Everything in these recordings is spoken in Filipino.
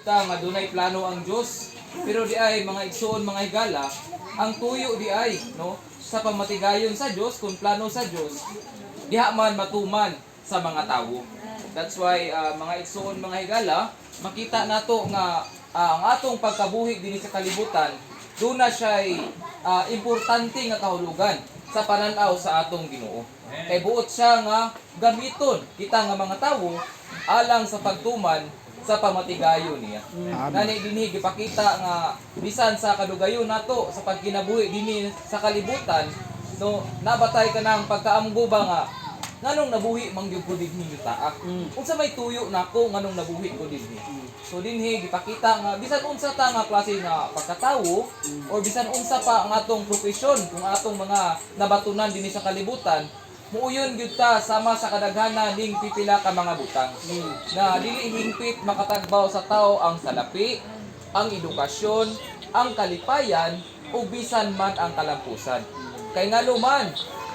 ta nga dunay plano ang Dios. Pero di ay mga igsoon, mga higala, ang tuyo di ay no sa pamatigayon sa Dios kung plano sa Dios diha man matuman sa mga tawo. That's why mga igsoon, mga higala, makita nato nga ang atong pagkabuhi dinhi sa kalibutan doon na siya'y importante nga kahulugan sa pananaw sa atong Ginoo. Kay buot siya nga gamiton kita nga mga tawo alang sa pagtuman sa pamatigayon niya. Nani dinhi gipakita nga bisan sa kadugayon nato sa pagkinabuhi dinhi sa kalibutan, no nabatay ka nang pagkaamgo ba nga nganong nabuhi mangyud ko dinhi yuta. Unsa may tuyo nako nganong nabuhi ko dinhi. So dinhi gipakita nga bisan unsa ta nga klase nga pagkatawo or bisan unsa pa ang atong profesyon kung atong mga nabatunan dinhi sa kalibutan, muuyon gyud ta sama sa kadaghanan ning pipila ka mga butang. Na dili hingpit makatagbaw sa tao ang salapi, ang edukasyon, ang kalipayan o bisan man ang kalampusan. Kay ngano man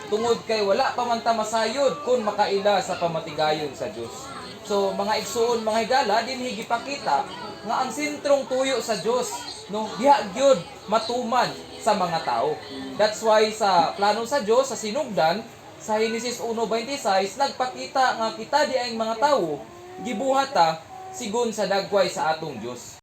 tungod kay wala pa man ta masayod kung makaila sa pamatigayon sa Dios. So mga igsoon, mga higala, dinhi gipakita nga ang sentrong tuyo sa Dios no diha gyud matuman sa mga tao. That's why sa plano sa Dios sa sinugdan sa Henesis 1:26 nagpakita nga kita di ay mga tawo gibuhat ta sigon sa dagway sa atong Dios.